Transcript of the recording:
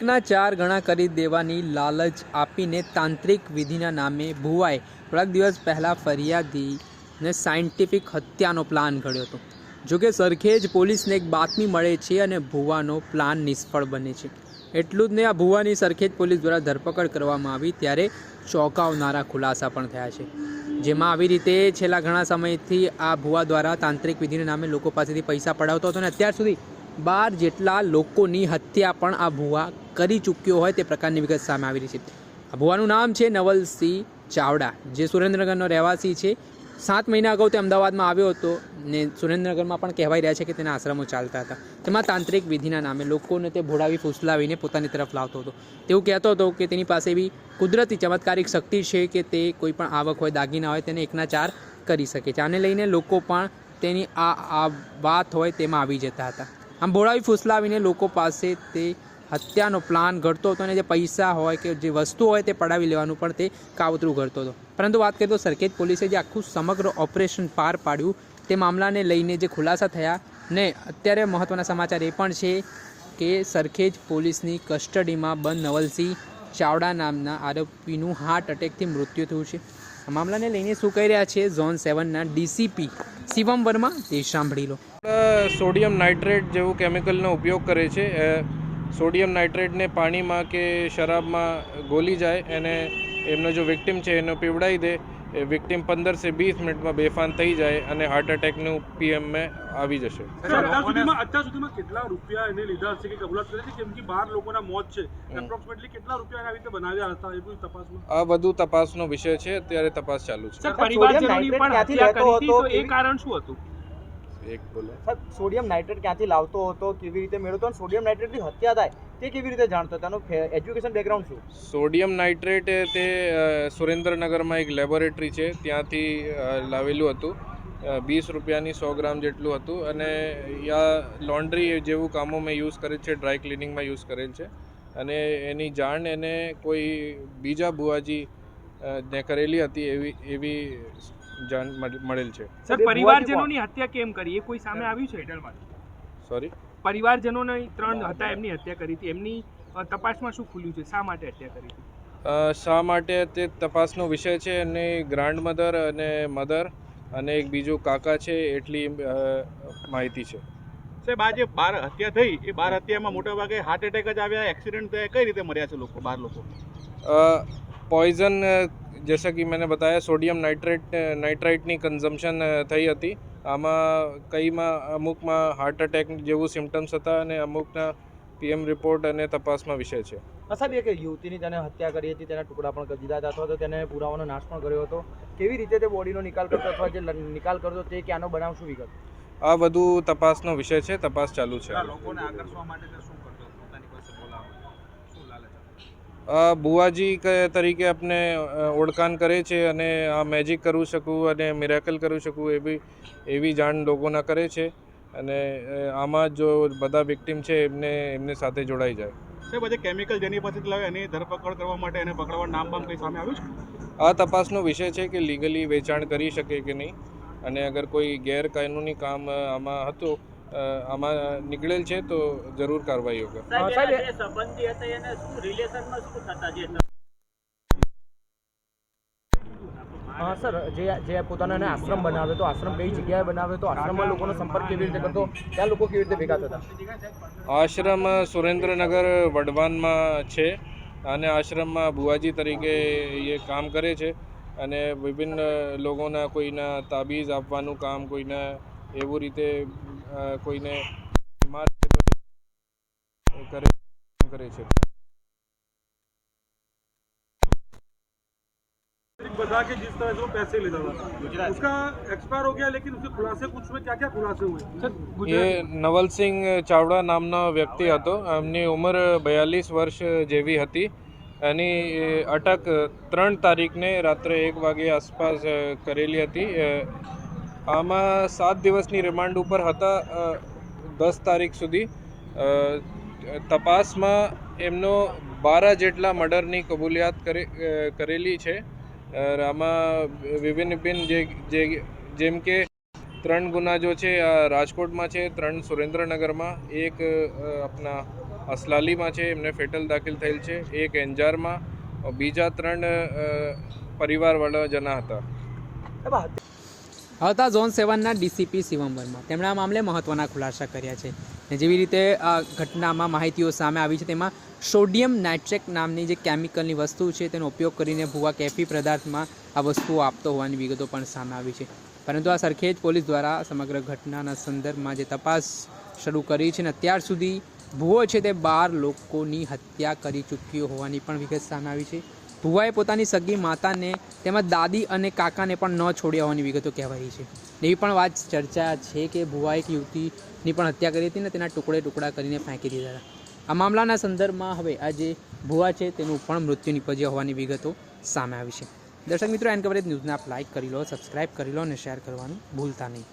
એકના 4 ગણા કરી દેવાની લાલચ આપીને તાંત્રિક વિધિના નામે ભુવાએ થોડાક દિવસ પહેલાં ફરિયાદીને સાયન્ટિફિક હત્યાનો પ્લાન ઘડ્યો હતો. જોકે સરખેજ પોલીસને એક બાતમી મળે છે અને ભુવાનો પ્લાન નિષ્ફળ બને છે. એટલું જ નહીં, આ ભુવાની સરખેજ પોલીસ દ્વારા ધરપકડ કરવામાં આવી ત્યારે ચોંકાવનારા ખુલાસા પણ થયા છે, જેમાં આવી રીતે છેલ્લા ઘણા સમયથી આ ભુવા દ્વારા તાંત્રિક વિધિના નામે લોકો પાસેથી પૈસા પડાવતો હતો અને અત્યાર સુધી 12 જેટલા લોકોની હત્યા પણ આ ભુવા કરી ચૂક્યો હોય તે પ્રકારની વિગત સામે આવી રહી છે. આ ભુવાનું નામ છે નવલસિંહ ચાવડા, જે સુરેન્દ્રનગરનો રહેવાસી છે. 7 મહિના અગાઉ તે અમદાવાદમાં આવ્યો હતો ને સુરેન્દ્રનગરમાં પણ કહેવાઈ રહ્યા છે કે તેના આશ્રમો ચાલતા હતા. તેમાં તાંત્રિક વિધિના નામે લોકોને તે ભોળાવી ફૂસલાવીને પોતાની તરફ લાવતો હતો. તેવું કહેતો હતો કે તેની પાસે એવી કુદરતી ચમત્કારિક શક્તિ છે કે તે કોઈ પણ આવક હોય, દાગીના હોય, તેને એકના 4 કરી શકે છે. આને લઈને લોકો પણ તેની આ વાત હોય તેમાં આવી જતા હતા. આમ ભોળાવી ફૂસલાવીને લોકો પાસે તે હત્યાનો પ્લાન ઘડતો હતો અને જે પૈસા હોય કે જે વસ્તુ હોય તે પડાવી લેવાનું પણ તે કાવતરું ઘડતો હતો. પરંતુ વાત કરીએ તો સરખેજ પોલીસે જે આખું સમગ્ર ઓપરેશન પાર પાડ્યું તે મામલાને લઈને જે ખુલાસા થયા ને અત્યારે મહત્ત્વના સમાચાર એ પણ છે કે સરખેજ પોલીસની કસ્ટડીમાં બંધ નવલસિંહ ચાવડા નામના આરોપીનું હાર્ટ એટેકથી મૃત્યુ થયું છે. આ મામલાને લઈને શું કહી રહ્યા છે ઝોન 7ના ડીસીપી શિવમ વર્મા, તે સાંભળી લો. સોડિયમ નાઇટ્રેટ જેવું કેમિકલનો ઉપયોગ કરે છે. સોડિયમ નાઇટ્રેટને પાણીમાં કે શરાબમાં ગોલી જાય અને એમનો જો વિક્ટિમ છે એનો પીવડાવી દે, એ વિક્ટિમ 15 થી 20 મિનિટમાં બેફાન થઈ જાય અને હાર્ટ એટેકનું પીએમમાં આવી જશે. અત્યાર સુધીમાં કેટલા રૂપિયા એને લીધા હશે કે કબૂલાત કરી છે? કેમ કે 12 લોકોના મોત છે, એપ્રોક્સિમેટલી કેટલા રૂપિયા આવી રીતે બનાવ્યા હતા એ બધું તપાસમાં? આ બધું તપાસનો વિષય છે, અત્યારે તપાસ ચાલુ છે. પરિવારજનોની પણ હત્યા કરી હતી, તો એ કારણ શું હતું? એક બોલો. સોડિયમ નાઇટ્રેટ ક્યાંથી લાવતો હતો, કેવી રીતે મેળવતો, અને સોડિયમ નાઇટ્રેટની હત્યા થાય તે કેવી રીતે જાણતો? તેનું એજ્યુકેશન બેકગ્રાઉન્ડ શું? સોડિયમ નાઇટ્રેટ તે સુરેન્દ્રનગરમાં એક લેબોરેટરી છે, ત્યાંથી લાવેલું હતું. 20 રૂપિયાની 100 ગ્રામ જેટલું હતું અને યા લોન્ડ્રી જેવું કામોમાં યુઝ કરે છે, ડ્રાય ક્લિનિંગમાં યુઝ કરેલ છે. અને એની જાણ એને કોઈ બીજા બુવાજી ને કરેલી હતી એવી જાણ મળેલ છે. સર, પરિવારજનોની હત્યા કેમ કરી એ કોઈ સામે આવ્યું છે? સોરી, પરિવારજનોની 3 હતા, એમની હત્યા કરી હતી, એમની તપાસમાં શું ખુલ્યું છે? શા માટે હત્યા કરી હતી? શા માટે તે તપાસનો વિષય છે. અને ગ્રાન્ડ મધર અને મધર અને એક બીજું કાકા છે એટલી માહિતી છે. સાહેબ, આ જે 12 હત્યા થઈ એ 12 હત્યામાં મોટા ભાગે હાર્ટ એટેક જ આવ્યા, એક્સિડન્ટ થયા, કઈ રીતે મર્યા છે લોકો 12 લોકો? पॉइजन जैसा कि मैंने बताया, सोडियम नाइट्राइटની કન્ઝમ્પશન થઈ હતી. આમાં કઈમાં અમુકમાં હાર્ટ એટેક જેવું સિમ્ટમ્સ હતા અને અમુકના પીએમ રિપોર્ટ અને તપાસમાં વિષય છે. સાહેબ, એક યુવતીની તેને હત્યા કરી હતી, તેના ટુકડા પણ કરી દીધા હતા, અથવા તો તેને પુરાવાનો નાશ પણ કર્યો હતો. કેવી રીતે તે બોડીનો નિકાલ કરતો અથવા જે નિકાલ કરતો તે ક્યાંનો બનાવ, શું વિગત? આ બધું તપાસનો વિષય છે, તપાસ ચાલુ છે. લોકોને આકર્ષવા માટે શું કરતો? પોતાની પાસે બોલાવવા, શું લાલચ? બુવાજી તરીકે આપણે ઓળખાણ કરે છે અને આ મેજિક કરું શકું અને મિરેકલ કરું શકું એવી જાણ લોકોના કરે છે. અને આમાં જો બધા વિક્ટિમ છે એમને સાથે જોડાઈ જાય. સાહેબ, આજે કેમિકલ જેની પાસેથી લાવે એની ધરપકડ કરવા માટે એને પકડવાનું નામ બામ કંઈ સામે આવ્યું છે? આ તપાસનો વિષય છે કે લીગલી વેચાણ કરી શકે કે નહીં, અને અગર કોઈ ગેરકાનૂની કામ આમાં હતું, આમાં નીકળેલ છે તો જરૂર કાર્યવાહી હોગા. સર, જે પોતાનો આશ્રમ બનાવ્યો તો આશ્રમ કઈ જગ્યાએ બનાવ્યો તો આશ્રમમાં લોકોનો સંપર્ક કેવી રીતે કરતો, ત્યાં લોકો કેવી રીતે ભેગા થતા? આશ્રમ સુરેન્દ્રનગર વડવાનમાં છે અને આશ્રમમાં બુવાજી તરીકે એ કામ કરે છે અને વિભિન્ન લોકોના કોઈના તાબીઝ આપવાનું કામ, કોઈના એવું રીતે કોઈને બીમાર કરે છે. बता के जिस तरह से वो पैसे लेता था, उसका एक्सपायर हो गया, लेकिन उसके खुलासे कुछ में क्या क्या खुलासे हुए? ये નવલસિંહ ચાવડા નામનો વ્યક્તિ હતો. એમની ઉંમર 42 વર્ષ જેવી હતી. એની અટક 3 તારીખને રાત્રે 1 વાગે આસપાસ કરેલી હતી. આમાં 7 દિવસની રિમાન્ડ ઉપર હતા. 10 તારીખ સુધી તપાસમાં એમનો 12 જેટલા મર્ડરની કબૂલિયાત કરેલી છે. આમાં વિભિન્ન જેમ કે 3 ગુના જો છે આ રાજકોટમાં છે, 3 સુરેન્દ્રનગરમાં, એક આપણા અસલાલીમાં છે એમને ફેટલ દાખલ થયેલ છે, એક એંજારમાં, બીજા 3 પરિવારવાળા જણા હતા. હતા ઝોન 7ના ડીસીપી શિવમ વર્મા. તેમણે આ મામલે મહત્ત્વના ખુલાસા કર્યા છે. ને જેવી રીતે આ ઘટનામાં માહિતીઓ સામે આવી છે તેમાં સોડિયમ નાઇટ્રેટ નામની જે કેમિકલની વસ્તુ છે તેનો ઉપયોગ કરીને ભુવા કેફી પદાર્થમાં આ વસ્તુઓ આપતો હોવાની વિગતો પણ સામે આવી છે. પરંતુ આ સરખેજ પોલીસ દ્વારા સમગ્ર ઘટનાના સંદર્ભમાં જે તપાસ શરૂ કરી છે ને અત્યાર સુધી ભુવો છે તે 12 લોકોની હત્યા કરી ચૂક્યો હોવાની પણ વિગત સામે આવી છે. ભુવાએ પોતાની સગી માતાને તેમજ દાદી અને કાકાને પણ ન છોડ્યા હોવાની વિગતો કહેવાય છે. એવી પણ વાત ચર્ચા છે કે ભુવાએ એક યુવતીની પણ હત્યા કરી હતી ને તેના ટુકડા કરીને ફેંકી દીધા હતા. આ મામલાના સંદર્ભમાં હવે આ જે ભુવા છે તેનું પણ મૃત્યુ નિપજ્યા હોવાની વિગતો સામે આવી છે. દર્શક મિત્રો, એન કવરેજ ન્યૂઝને આપ લાઇક કરી લો, સબસ્ક્રાઇબ કરી લો અને શેર કરવાનું ભૂલતા નહીં.